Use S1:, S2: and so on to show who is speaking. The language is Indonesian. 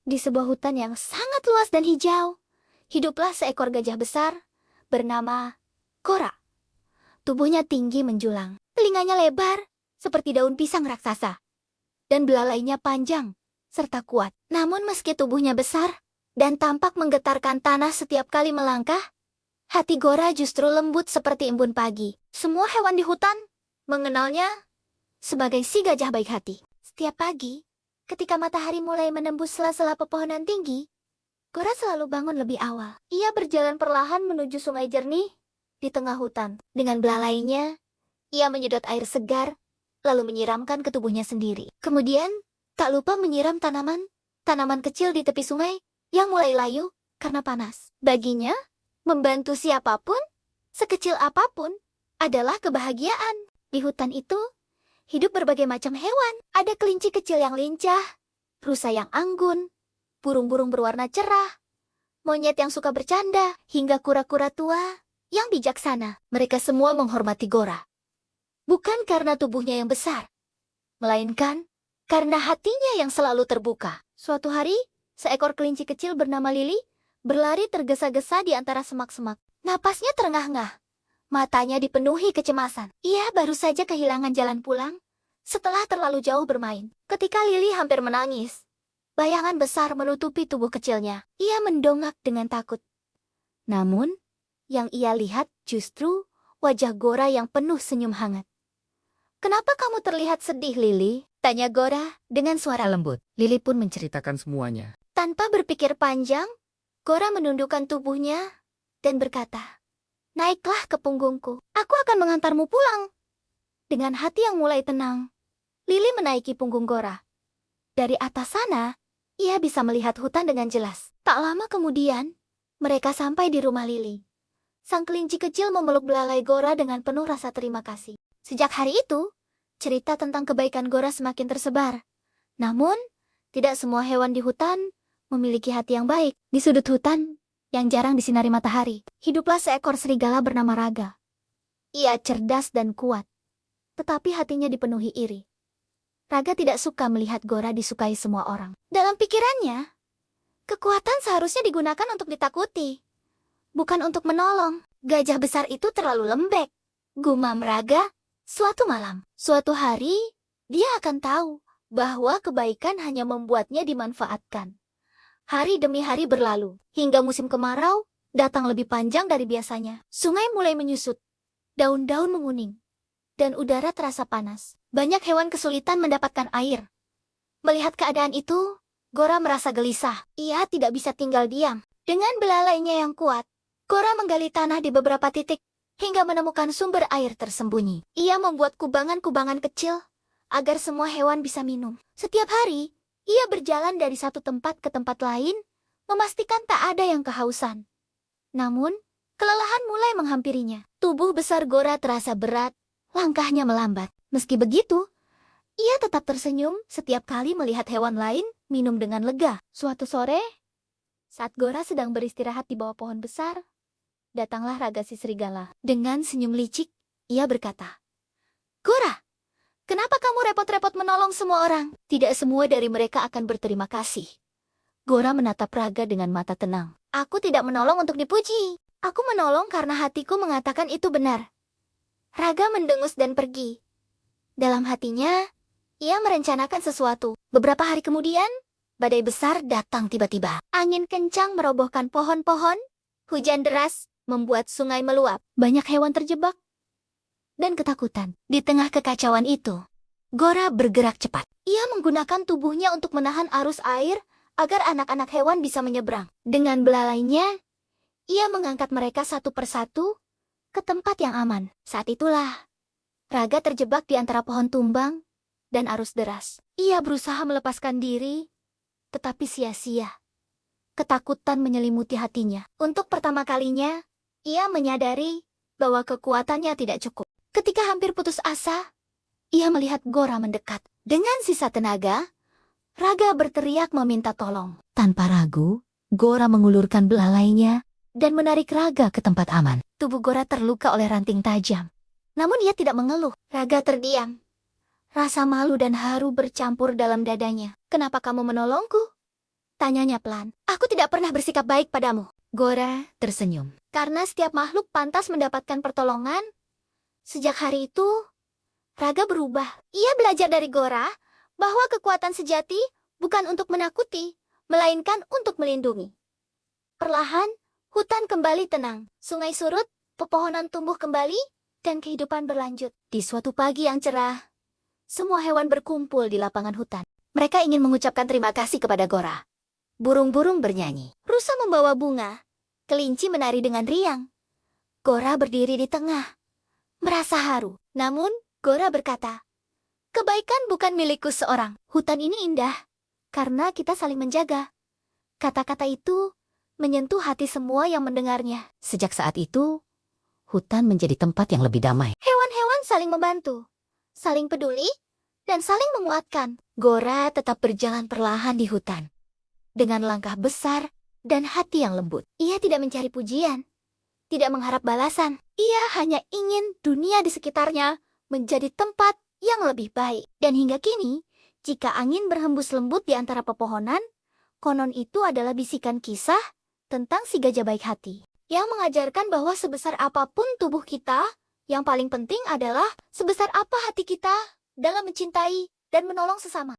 S1: Di sebuah hutan yang sangat luas dan hijau, hiduplah seekor gajah besar bernama Gora. Tubuhnya tinggi menjulang, telinganya lebar seperti daun pisang raksasa, dan belalainya panjang serta kuat. Namun meski tubuhnya besar dan tampak menggetarkan tanah setiap kali melangkah, hati Gora justru lembut seperti embun pagi. Semua hewan di hutan mengenalnya sebagai si gajah baik hati. Setiap pagi, ketika matahari mulai menembus sela-sela pepohonan tinggi, Gora selalu bangun lebih awal. Ia berjalan perlahan menuju sungai jernih di tengah hutan. Dengan belalainya, ia menyedot air segar, lalu menyiramkan ke tubuhnya sendiri. Kemudian, tak lupa menyiram tanaman kecil di tepi sungai yang mulai layu karena panas. Baginya, membantu siapapun, sekecil apapun, adalah kebahagiaan. Di hutan itu, hidup berbagai macam hewan. Ada kelinci kecil yang lincah, rusa yang anggun, burung-burung berwarna cerah, monyet yang suka bercanda, hingga kura-kura tua yang bijaksana. Mereka semua menghormati Gora. Bukan karena tubuhnya yang besar, melainkan karena hatinya yang selalu terbuka. Suatu hari, seekor kelinci kecil bernama Lili berlari tergesa-gesa di antara semak-semak. Napasnya terengah-engah, matanya dipenuhi kecemasan. Ia baru saja kehilangan jalan pulang setelah terlalu jauh bermain. Ketika Lili hampir menangis, bayangan besar menutupi tubuh kecilnya. Ia mendongak dengan takut. Namun, yang ia lihat justru wajah Gora yang penuh senyum hangat. "Kenapa kamu terlihat sedih, Lili?" tanya Gora dengan suara lembut. Lili pun menceritakan semuanya. Tanpa berpikir panjang, Gora menundukkan tubuhnya dan berkata, "Naiklah ke punggungku. Aku akan mengantarmu pulang." Dengan hati yang mulai tenang, Lili menaiki punggung Gora. Dari atas sana, ia bisa melihat hutan dengan jelas. Tak lama kemudian, mereka sampai di rumah Lili. Sang kelinci kecil memeluk belalai Gora dengan penuh rasa terima kasih. Sejak hari itu, cerita tentang kebaikan Gora semakin tersebar. Namun, tidak semua hewan di hutan memiliki hati yang baik. Di sudut hutan yang jarang disinari matahari, hiduplah seekor serigala bernama Raga. Ia cerdas dan kuat, tetapi hatinya dipenuhi iri. Raga tidak suka melihat Gora disukai semua orang. Dalam pikirannya, kekuatan seharusnya digunakan untuk ditakuti, bukan untuk menolong. Gajah besar itu terlalu lembek, gumam Raga. Suatu malam, suatu hari, dia akan tahu bahwa kebaikan hanya membuatnya dimanfaatkan. Hari demi hari berlalu, hingga musim kemarau datang lebih panjang dari biasanya. Sungai mulai menyusut, daun-daun menguning, dan udara terasa panas. Banyak hewan kesulitan mendapatkan air. Melihat keadaan itu, Gora merasa gelisah. Ia tidak bisa tinggal diam. Dengan belalainya yang kuat, Gora menggali tanah di beberapa titik hingga menemukan sumber air tersembunyi. Ia membuat kubangan-kubangan kecil agar semua hewan bisa minum. Setiap hari, ia berjalan dari satu tempat ke tempat lain, memastikan tak ada yang kehausan. Namun, kelelahan mulai menghampirinya. Tubuh besar Gora terasa berat, langkahnya melambat. Meski begitu, ia tetap tersenyum setiap kali melihat hewan lain minum dengan lega. Suatu sore, saat Gora sedang beristirahat di bawah pohon besar, datanglah Raga si serigala. Dengan senyum licik, ia berkata, "Gora, kenapa kamu repot-repot menolong semua orang? Tidak semua dari mereka akan berterima kasih." Gora menatap Raga dengan mata tenang. "Aku tidak menolong untuk dipuji. Aku menolong karena hatiku mengatakan itu benar." Raga mendengus dan pergi. Dalam hatinya, ia merencanakan sesuatu. Beberapa hari kemudian, badai besar datang tiba-tiba. Angin kencang merobohkan pohon-pohon, hujan deras membuat sungai meluap. Banyak hewan terjebak dan ketakutan. Di tengah kekacauan itu, Gora bergerak cepat. Ia menggunakan tubuhnya untuk menahan arus air agar anak-anak hewan bisa menyeberang. Dengan belalainya, ia mengangkat mereka satu persatu ke tempat yang aman. Saat itulah, Raga terjebak di antara pohon tumbang dan arus deras. Ia berusaha melepaskan diri, tetapi sia-sia. Ketakutan menyelimuti hatinya. Untuk pertama kalinya, ia menyadari bahwa kekuatannya tidak cukup. Ketika hampir putus asa, ia melihat Gora mendekat. Dengan sisa tenaga, Raga berteriak meminta tolong. Tanpa ragu, Gora mengulurkan belalainya dan menarik Raga ke tempat aman. Tubuh Gora terluka oleh ranting tajam. Namun ia tidak mengeluh. Raga terdiam. Rasa malu dan haru bercampur dalam dadanya. "Kenapa kamu menolongku?" Tanyanya pelan. Aku tidak pernah bersikap baik padamu.
S2: Gora tersenyum.
S1: Karena setiap makhluk pantas mendapatkan pertolongan. Sejak hari itu, Raga berubah. Ia belajar dari Gora bahwa kekuatan sejati bukan untuk menakuti, melainkan untuk melindungi. Perlahan, hutan kembali tenang. Sungai surut, pepohonan tumbuh kembali, dan kehidupan berlanjut. Di suatu pagi yang cerah, semua hewan berkumpul di lapangan hutan. Mereka ingin mengucapkan terima kasih kepada Gora. Burung-burung bernyanyi. Rusa membawa bunga. Kelinci menari dengan riang. Gora berdiri di tengah, merasa haru. Namun, Gora berkata, kebaikan bukan milikku seorang. Hutan ini indah, karena kita saling menjaga. Kata-kata itu menyentuh hati semua yang mendengarnya.
S2: Sejak saat itu, hutan menjadi tempat yang lebih damai.
S1: Hewan-hewan saling membantu, saling peduli, dan saling menguatkan. Gora tetap berjalan perlahan di hutan. Dengan langkah besar dan hati yang lembut. Ia tidak mencari pujian, tidak mengharap balasan. Ia hanya ingin dunia di sekitarnya menjadi tempat yang lebih baik. Dan hingga kini, jika angin berhembus lembut di antara pepohonan, konon itu adalah bisikan kisah tentang si gajah baik hati, yang mengajarkan bahwa sebesar apapun tubuh kita, yang paling penting adalah sebesar apa hati kita dalam mencintai dan menolong sesama.